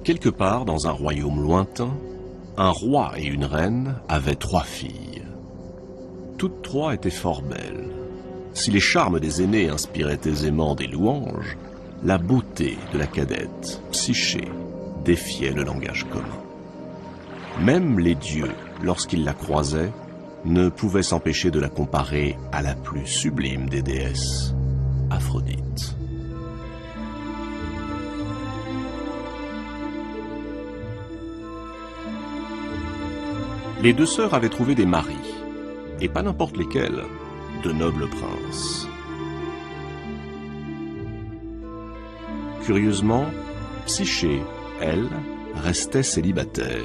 Quelque part dans un royaume lointain, un roi et une reine avaient 3 filles. Toutes 3 étaient fort belles. Si les charmes des aînés inspiraient aisément des louanges, la beauté de la cadette, Psyché, défiait le langage commun. Même les dieux, lorsqu'ils la croisaient, ne pouvaient s'empêcher de la comparer à la plus sublime des déesses, Aphrodite. Les 2 sœurs avaient trouvé des maris, et pas n'importe lesquels, de nobles princes. Curieusement, Psyché, elle, restait célibataire.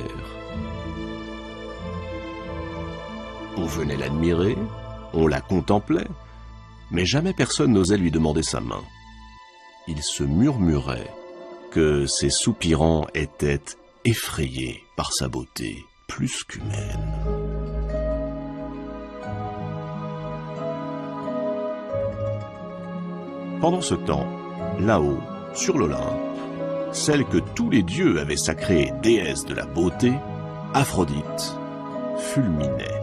On venait l'admirer, on la contemplait, mais jamais personne n'osait lui demander sa main. Il se murmurait que ses soupirants étaient effrayés par sa beauté plus qu'humaine. Pendant ce temps, là-haut, sur l'Olympe, celle que tous les dieux avaient sacrée déesse de la beauté, Aphrodite, fulminait.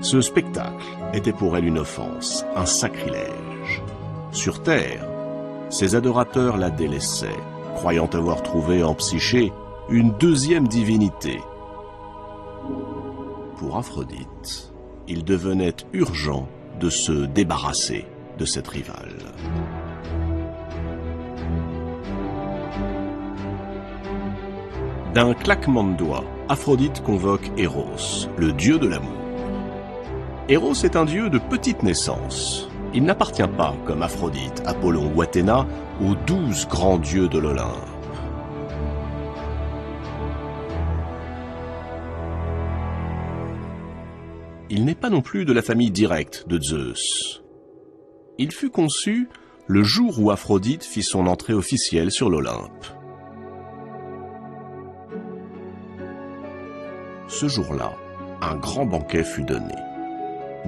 Ce spectacle était pour elle une offense, un sacrilège. Sur terre, ses adorateurs la délaissaient, croyant avoir trouvé en Psyché une 2e divinité. Pour Aphrodite, il devenait urgent de se débarrasser de cette rivale. D'un claquement de doigts, Aphrodite convoque Eros, le dieu de l'amour. Eros est un dieu de petite naissance. Il n'appartient pas, comme Aphrodite, Apollon ou Athéna, aux 12 grands dieux de l'Olympe. Il n'est pas non plus de la famille directe de Zeus. Il fut conçu le jour où Aphrodite fit son entrée officielle sur l'Olympe. Ce jour-là, un grand banquet fut donné.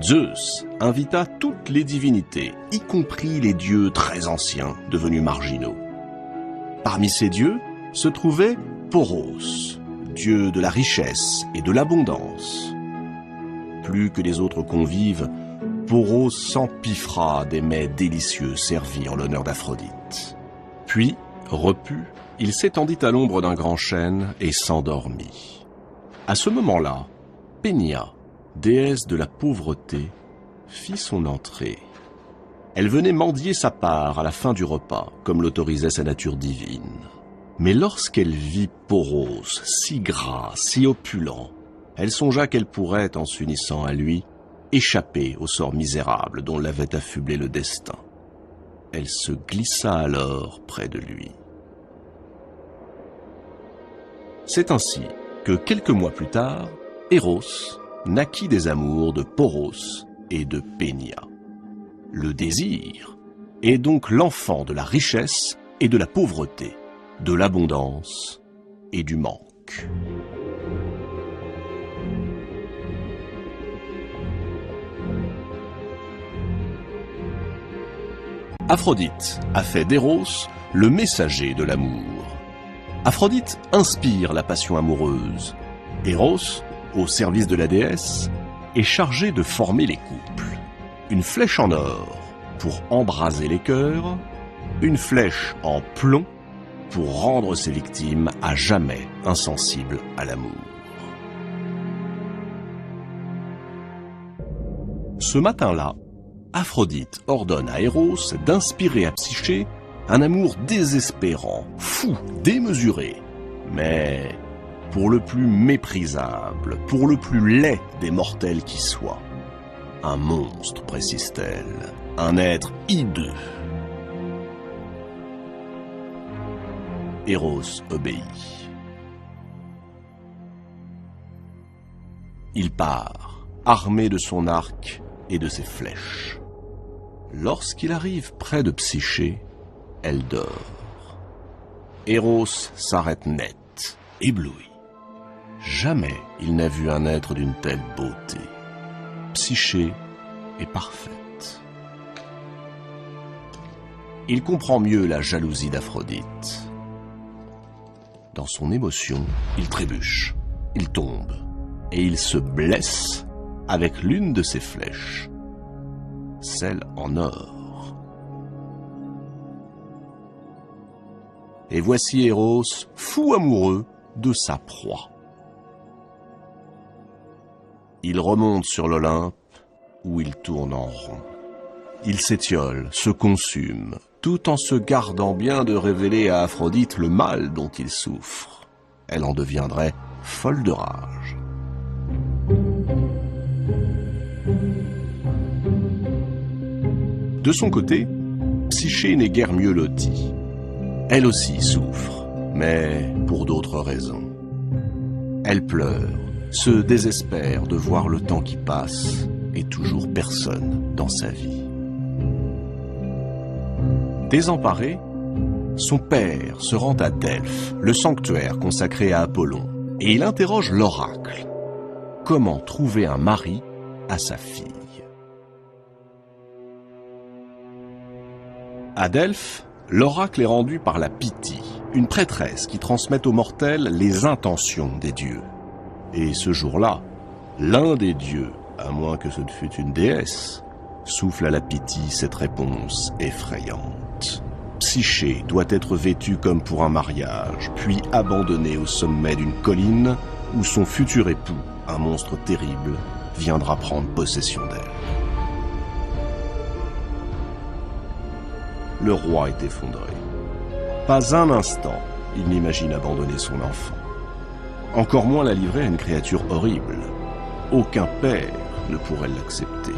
Zeus invita toutes les divinités, y compris les dieux très anciens, devenus marginaux. Parmi ces dieux se trouvait Poros, dieu de la richesse et de l'abondance. Plus que les autres convives, Poros s'empiffra des mets délicieux servis en l'honneur d'Aphrodite. Puis, repu, il s'étendit à l'ombre d'un grand chêne et s'endormit. À ce moment-là, Pénia, déesse de la pauvreté, fit son entrée. Elle venait mendier sa part à la fin du repas, comme l'autorisait sa nature divine. Mais lorsqu'elle vit Poros si gras, si opulent, elle songea qu'elle pourrait, en s'unissant à lui, échapper au sort misérable dont l'avait affublé le destin. Elle se glissa alors près de lui. C'est ainsi que quelques mois plus tard, Eros naquit des amours de Poros et de Pénia. Le désir est donc l'enfant de la richesse et de la pauvreté, de l'abondance et du manque. Aphrodite a fait d'Eros le messager de l'amour. Aphrodite inspire la passion amoureuse. Eros, au service de la déesse, est chargé de former les couples. Une flèche en or pour embraser les cœurs, une flèche en plomb pour rendre ses victimes à jamais insensibles à l'amour. Ce matin-là, Aphrodite ordonne à Eros d'inspirer à Psyché un amour désespérant, fou, démesuré, mais pour le plus méprisable, pour le plus laid des mortels qui soit. Un monstre, précise-t-elle, un être hideux. Eros obéit. Il part, armé de son arc et de ses flèches. Lorsqu'il arrive près de Psyché, elle dort. Eros s'arrête net, ébloui. Jamais il n'a vu un être d'une telle beauté. Psyché est parfaite. Il comprend mieux la jalousie d'Aphrodite. dans son émotion, il trébuche, il tombe, et il se blesse avec l'une de ses flèches, celle en or. Et voici Eros, fou amoureux de sa proie. Il remonte sur l'Olympe, où il tourne en rond. Il s'étiole, se consume, tout en se gardant bien de révéler à Aphrodite le mal dont il souffre. Elle en deviendrait folle de rage. De son côté, Psyché n'est guère mieux lotie. Elle aussi souffre, mais pour d'autres raisons. Elle pleure, se désespère de voir le temps qui passe et toujours personne dans sa vie. Désemparé, son père se rend à Delphes, le sanctuaire consacré à Apollon, et il interroge l'oracle. Comment trouver un mari à sa fille? À Delphes, l'oracle est rendu par la Pythie, une prêtresse qui transmet aux mortels les intentions des dieux. Et ce jour-là, l'un des dieux, à moins que ce ne fût une déesse, souffle à la Pythie cette réponse effrayante. Psyché doit être vêtue comme pour un mariage, puis abandonnée au sommet d'une colline où son futur époux, un monstre terrible, viendra prendre possession d'elle. Le roi est effondré. Pas un instant, il n'imagine abandonner son enfant. Encore moins la livrer à une créature horrible. Aucun père ne pourrait l'accepter.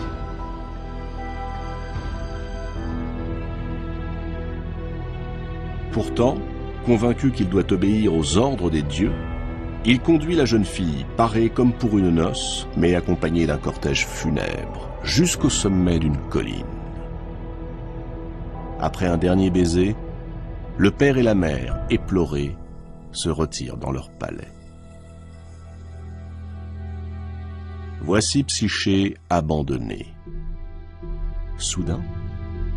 Pourtant, convaincu qu'il doit obéir aux ordres des dieux, il conduit la jeune fille, parée comme pour une noce, mais accompagnée d'un cortège funèbre, jusqu'au sommet d'une colline. Après un dernier baiser, le père et la mère, éplorés, se retirent dans leur palais. Voici Psyché abandonnée. Soudain,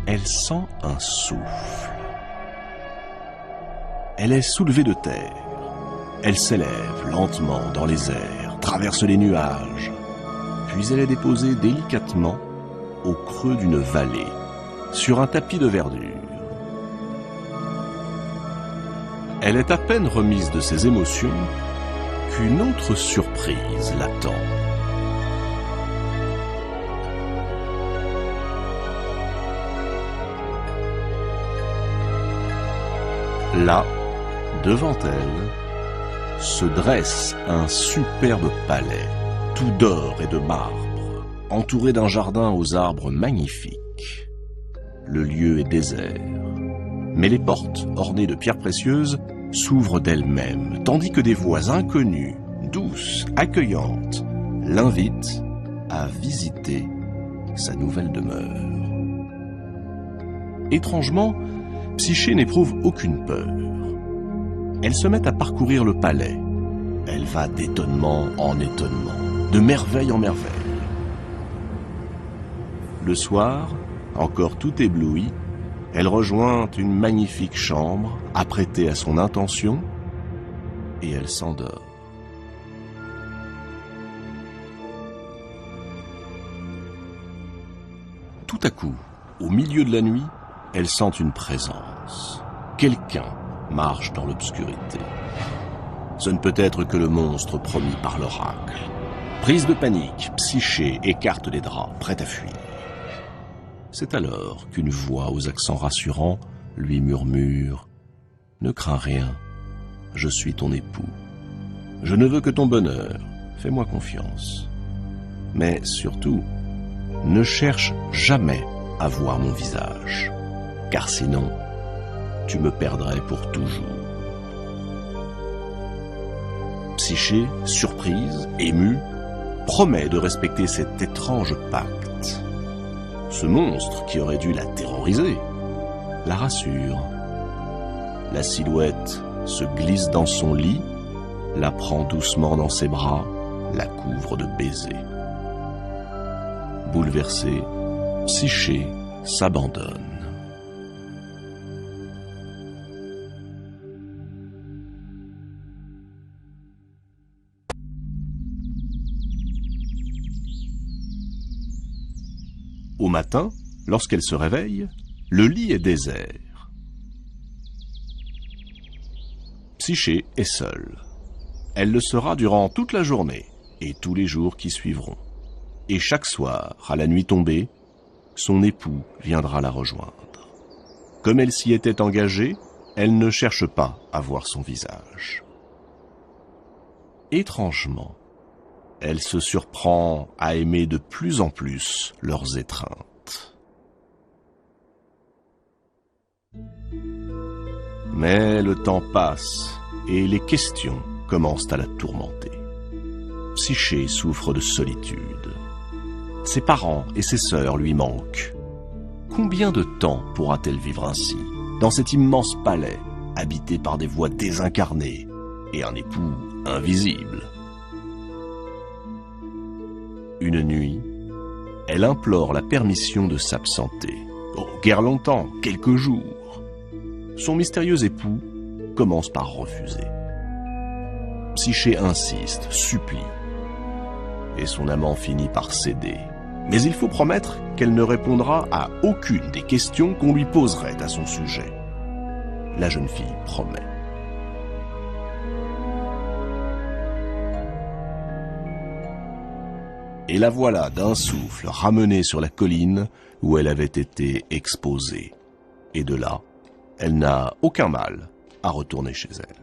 elle sent un souffle. Elle est soulevée de terre. Elle s'élève lentement dans les airs, traverse les nuages, puis elle est déposée délicatement au creux d'une vallée, sur un tapis de verdure. Elle est à peine remise de ses émotions qu'une autre surprise l'attend. Là, devant elle, se dresse un superbe palais, tout d'or et de marbre, entouré d'un jardin aux arbres magnifiques. Le lieu est désert, mais les portes, ornées de pierres précieuses, s'ouvrent d'elles-mêmes, tandis que des voix inconnues, douces, accueillantes, l'invitent à visiter sa nouvelle demeure. Étrangement, Psyché n'éprouve aucune peur. Elle se met à parcourir le palais. Elle va d'étonnement en étonnement, de merveille en merveille. Le soir, encore tout éblouie, elle rejoint une magnifique chambre apprêtée à son intention et elle s'endort. Tout à coup, au milieu de la nuit, elle sent une présence. Quelqu'un marche dans l'obscurité. Ce ne peut être que le monstre promis par l'oracle. Prise de panique, Psyché écarte les draps, prête à fuir. C'est alors qu'une voix aux accents rassurants lui murmure « Ne crains rien, je suis ton époux. Je ne veux que ton bonheur, fais-moi confiance. Mais surtout, ne cherche jamais à voir mon visage, car sinon, tu me perdrais pour toujours. » Psyché, surprise, émue, promet de respecter cet étrange pacte. Ce monstre, qui aurait dû la terroriser, la rassure. La silhouette se glisse dans son lit, la prend doucement dans ses bras, la couvre de baisers. Bouleversée, Psyché s'abandonne. Au matin, lorsqu'elle se réveille, le lit est désert. Psyché est seule. Elle le sera durant toute la journée et tous les jours qui suivront. Et chaque soir, à la nuit tombée, son époux viendra la rejoindre. Comme elle s'y était engagée, elle ne cherche pas à voir son visage. Étrangement, elle se surprend à aimer de plus en plus leurs étreintes. Mais le temps passe et les questions commencent à la tourmenter. Psyché souffre de solitude. Ses parents et ses sœurs lui manquent. Combien de temps pourra-t-elle vivre ainsi, dans cet immense palais, habité par des voix désincarnées et un époux invisible? Une nuit, elle implore la permission de s'absenter. Oh, guère longtemps, quelques jours. Son mystérieux époux commence par refuser. Psyché insiste, supplie, et son amant finit par céder. Mais il faut promettre qu'elle ne répondra à aucune des questions qu'on lui poserait à son sujet. La jeune fille promet. Et la voilà d'un souffle ramenée sur la colline où elle avait été exposée. Et de là, elle n'a aucun mal à retourner chez elle.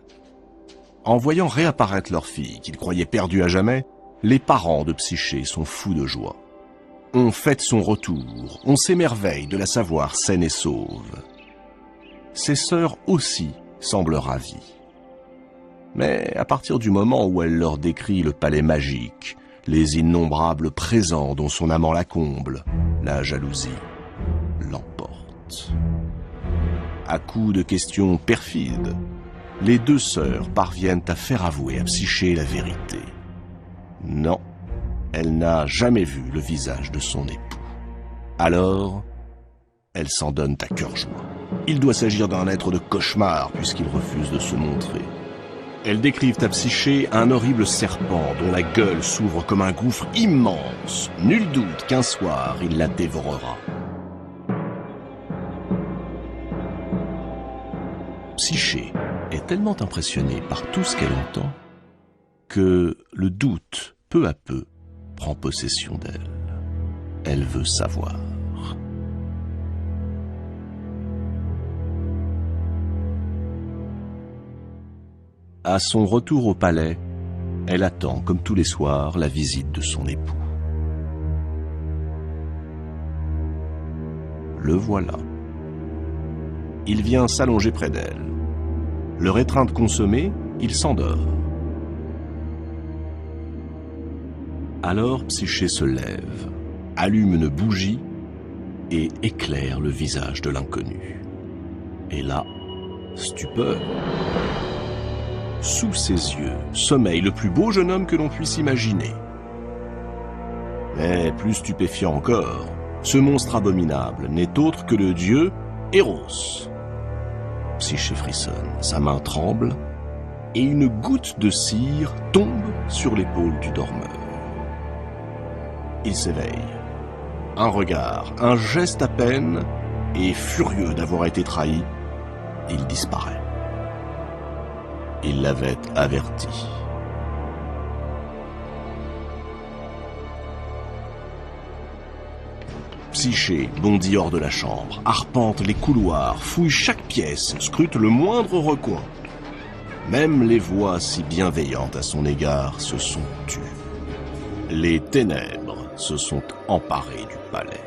En voyant réapparaître leur fille, qu'ils croyaient perdue à jamais, les parents de Psyché sont fous de joie. On fête son retour, on s'émerveille de la savoir saine et sauve. Ses sœurs aussi semblent ravies. Mais à partir du moment où elle leur décrit le palais magique, les innombrables présents dont son amant la comble, la jalousie l'emporte. À coups de questions perfides, les deux sœurs parviennent à faire avouer à Psyché la vérité. Non, elle n'a jamais vu le visage de son époux. Alors, elle s'en donne à cœur joie. Il doit s'agir d'un être de cauchemar puisqu'il refuse de se montrer. Elles décrivent à Psyché un horrible serpent dont la gueule s'ouvre comme un gouffre immense. Nul doute qu'un soir, il la dévorera. Psyché est tellement impressionnée par tout ce qu'elle entend que le doute, peu à peu, prend possession d'elle. Elle veut savoir. À son retour au palais, elle attend, comme tous les soirs, la visite de son époux. Le voilà. Il vient s'allonger près d'elle. Leur étreinte consommée, il s'endort. Alors Psyché se lève, allume une bougie et éclaire le visage de l'inconnu. Et là, stupeur. Sous ses yeux sommeille le plus beau jeune homme que l'on puisse imaginer. Mais plus stupéfiant encore, ce monstre abominable n'est autre que le dieu Eros. Psyché frissonne, sa main tremble et une goutte de cire tombe sur l'épaule du dormeur. Il s'éveille. Un regard, un geste à peine, et furieux d'avoir été trahi, il disparaît. Il l'avait averti. Psyché bondit hors de la chambre, arpente les couloirs, fouille chaque pièce, scrute le moindre recoin. Même les voix si bienveillantes à son égard se sont tues. Les ténèbres se sont emparées du palais.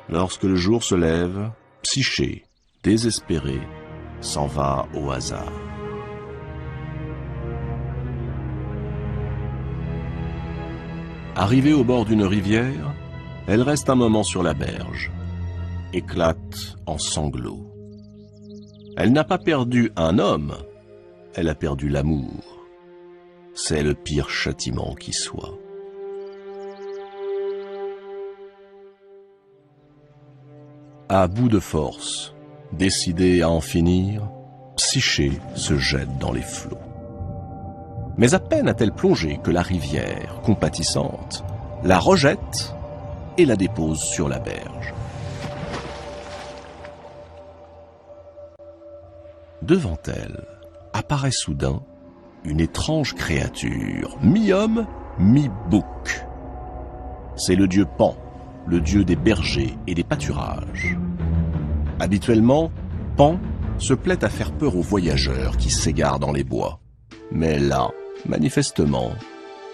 Lorsque le jour se lève, Psyché, désespérée, s'en va au hasard. Arrivée au bord d'une rivière, elle reste un moment sur la berge, éclate en sanglots. Elle n'a pas perdu un homme, elle a perdu l'amour. C'est le pire châtiment qui soit. À bout de force, décidée à en finir, Psyché se jette dans les flots. Mais à peine a-t-elle plongé que la rivière, compatissante, la rejette et la dépose sur la berge. Devant elle apparaît soudain une étrange créature, mi-homme, mi-bouc. C'est le dieu Pan, le dieu des bergers et des pâturages. Habituellement, Pan se plaît à faire peur aux voyageurs qui s'égarent dans les bois. Mais là, manifestement,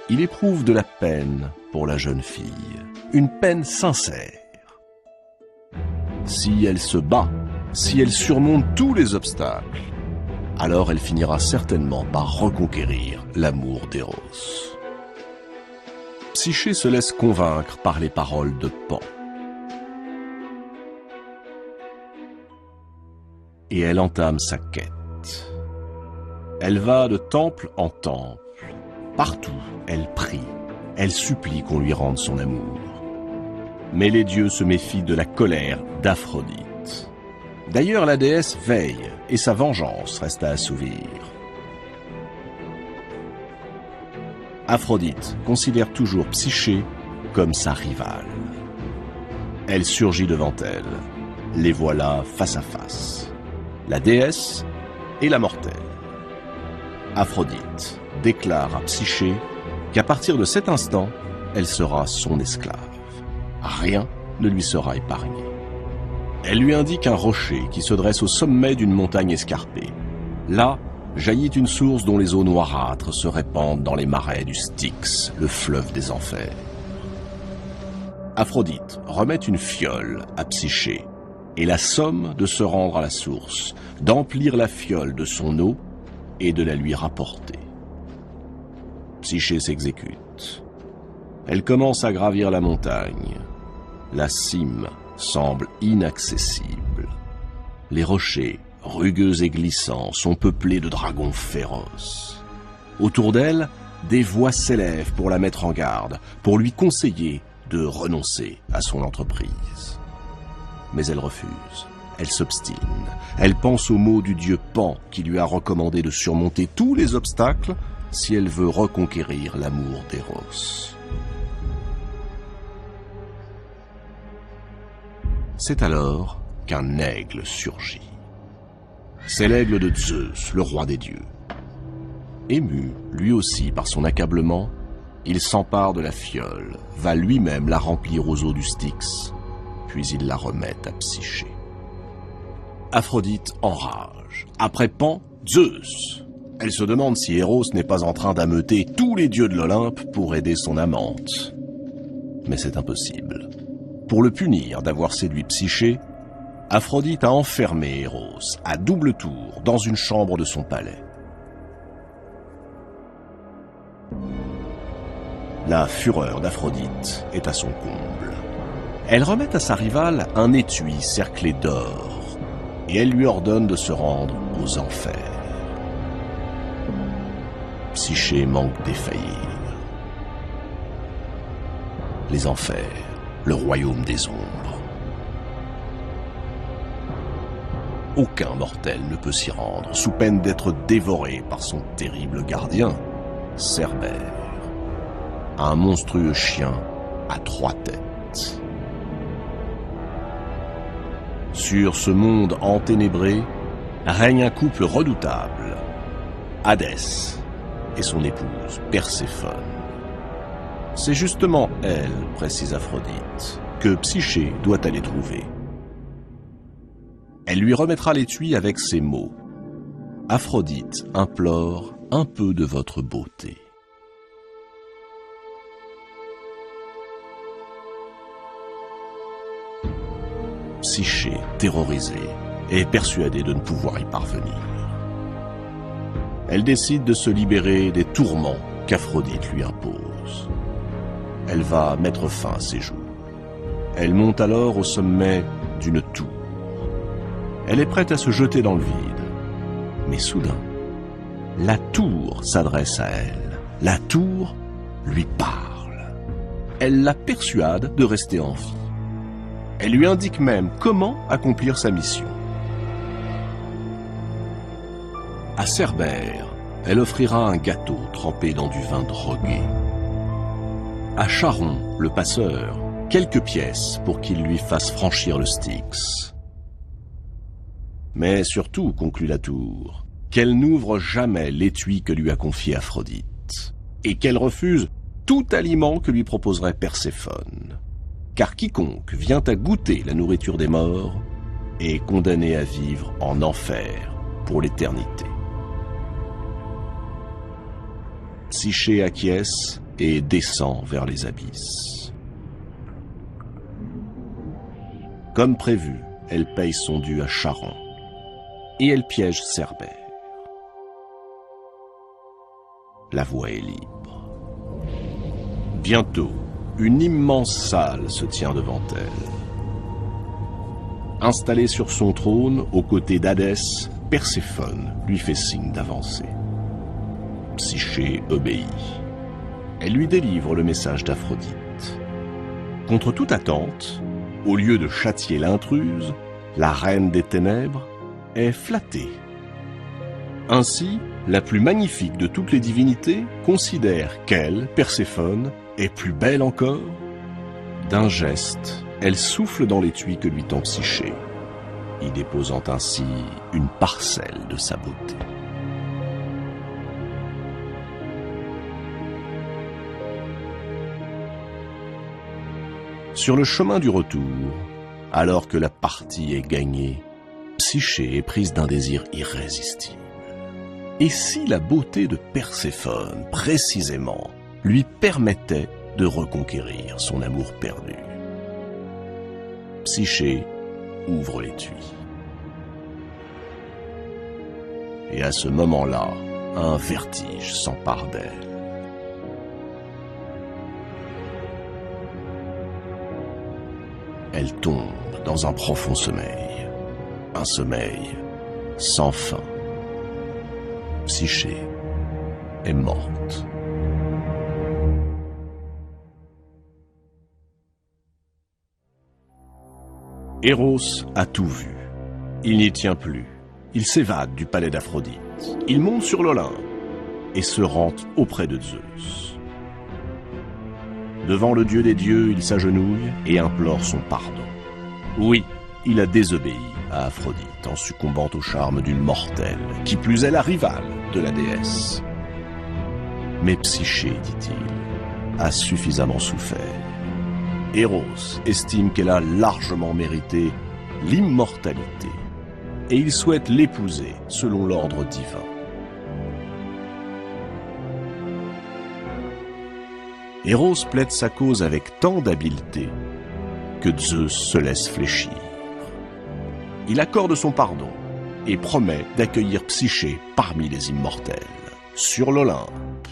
il éprouve de la peine pour la jeune fille, une peine sincère. Si elle se bat, si elle surmonte tous les obstacles, alors elle finira certainement par reconquérir l'amour d'Eros. Psyché se laisse convaincre par les paroles de Pan. Et elle entame sa quête. Elle va de temple en temple. Partout, elle prie, elle supplie qu'on lui rende son amour. Mais les dieux se méfient de la colère d'Aphrodite. D'ailleurs, la déesse veille et sa vengeance reste à assouvir. Aphrodite considère toujours Psyché comme sa rivale. Elle surgit devant elle. Les voilà face à face. La déesse et la mortelle. Aphrodite déclare à Psyché qu'à partir de cet instant, elle sera son esclave. Rien ne lui sera épargné. Elle lui indique un rocher qui se dresse au sommet d'une montagne escarpée. Là, jaillit une source dont les eaux noirâtres se répandent dans les marais du Styx, le fleuve des enfers. Aphrodite remet une fiole à Psyché et la somme de se rendre à la source, d'emplir la fiole de son eau et de la lui rapporter. Psyché s'exécute. Elle commence à gravir la montagne. La cime semble inaccessible. Les rochers, rugueux et glissants, sont peuplés de dragons féroces. Autour d'elle, des voix s'élèvent pour la mettre en garde, pour lui conseiller de renoncer à son entreprise. Mais elle refuse, elle s'obstine. Elle pense aux mots du dieu Pan qui lui a recommandé de surmonter tous les obstacles si elle veut reconquérir l'amour d'Eros. C'est alors qu'un aigle surgit. C'est l'aigle de Zeus, le roi des dieux. Ému, lui aussi, par son accablement, il s'empare de la fiole, va lui-même la remplir aux eaux du Styx, puis il la remet à Psyché. Aphrodite enrage. Après Pan, Zeus. Elle se demande si Eros n'est pas en train d'ameuter tous les dieux de l'Olympe pour aider son amante. Mais c'est impossible. Pour le punir d'avoir séduit Psyché, Aphrodite a enfermé Eros à double tour dans une chambre de son palais. La fureur d'Aphrodite est à son comble. Elle remet à sa rivale un étui cerclé d'or et elle lui ordonne de se rendre aux enfers. Psyché manque défaillir. Les enfers, le royaume des ombres. Aucun mortel ne peut s'y rendre, sous peine d'être dévoré par son terrible gardien, Cerbère, un monstrueux chien à 3 têtes. Sur ce monde enténébré règne un couple redoutable, Hadès et son épouse Perséphone. C'est justement elle, précise Aphrodite, que Psyché doit aller trouver. Elle lui remettra l'étui avec ces mots. Aphrodite implore un peu de votre beauté. Psyché, terrorisée, est persuadée de ne pouvoir y parvenir. Elle décide de se libérer des tourments qu'Aphrodite lui impose. Elle va mettre fin à ses jours. Elle monte alors au sommet d'une tour. Elle est prête à se jeter dans le vide. Mais soudain, la tour s'adresse à elle. La tour lui parle. Elle la persuade de rester en vie. Elle lui indique même comment accomplir sa mission. À Cerbère elle offrira un gâteau trempé dans du vin drogué. À Charon, le passeur, quelques pièces pour qu'il lui fasse franchir le Styx. Mais surtout, conclut la tour, qu'elle n'ouvre jamais l'étui que lui a confié Aphrodite, et qu'elle refuse tout aliment que lui proposerait Perséphone. Car quiconque vient à goûter la nourriture des morts est condamné à vivre en enfer pour l'éternité. Psyché acquiesce et descend vers les abysses. Comme prévu, elle paye son dû à Charon, et elle piège Cerbère. La voie est libre. Bientôt, une immense salle se tient devant elle. Installée sur son trône, aux côtés d'Hadès, Perséphone lui fait signe d'avancer. Psyché obéit. Elle lui délivre le message d'Aphrodite. Contre toute attente, au lieu de châtier l'intruse, la reine des ténèbres est flattée. Ainsi, la plus magnifique de toutes les divinités considère qu'elle, Perséphone, est plus belle encore. D'un geste, elle souffle dans l'étui que lui tend Psyché, y déposant ainsi une parcelle de sa beauté. Sur le chemin du retour, alors que la partie est gagnée, Psyché est prise d'un désir irrésistible. Et si la beauté de Perséphone, précisément, lui permettait de reconquérir son amour perdu? Psyché ouvre l'étui. Et à ce moment-là, un vertige s'empare d'elle. Elle tombe dans un profond sommeil, un sommeil sans fin. Psyché est morte. Eros a tout vu. Il n'y tient plus. Il s'évade du palais d'Aphrodite. Il monte sur l'Olympe et se rend auprès de Zeus. Devant le dieu des dieux, il s'agenouille et implore son pardon. Oui, il a désobéi à Aphrodite en succombant au charme d'une mortelle, qui plus est la rivale de la déesse. Mais Psyché, dit-il, a suffisamment souffert. Eros estime qu'elle a largement mérité l'immortalité, et il souhaite l'épouser selon l'ordre divin. Eros plaide sa cause avec tant d'habileté que Zeus se laisse fléchir. Il accorde son pardon et promet d'accueillir Psyché parmi les immortels, sur l'Olympe.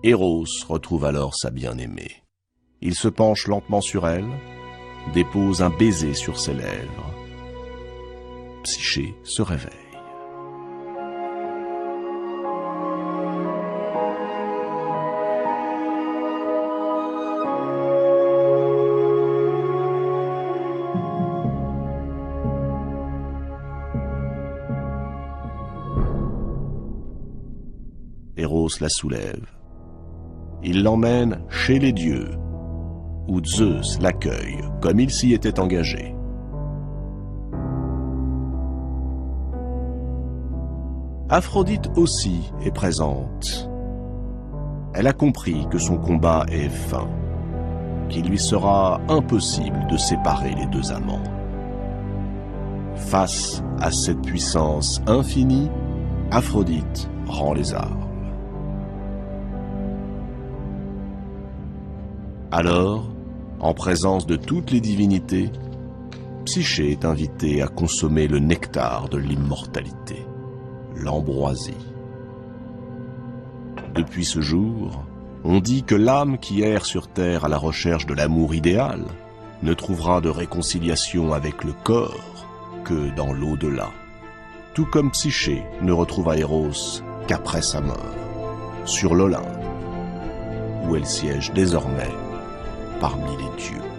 Eros retrouve alors sa bien-aimée. Il se penche lentement sur elle, dépose un baiser sur ses lèvres. Psyché se réveille. Eros la soulève. Il l'emmène chez les dieux, où Zeus l'accueille comme il s'y était engagé. Aphrodite aussi est présente. Elle a compris que son combat est vain, qu'il lui sera impossible de séparer les deux amants. Face à cette puissance infinie, Aphrodite rend les armes. Alors, en présence de toutes les divinités, Psyché est invitée à consommer le nectar de l'immortalité, l'ambroisie. Depuis ce jour, on dit que l'âme qui erre sur terre à la recherche de l'amour idéal ne trouvera de réconciliation avec le corps que dans l'au-delà, tout comme Psyché ne retrouva Eros qu'après sa mort, sur l'Olympe, où elle siège désormais parmi les dieux.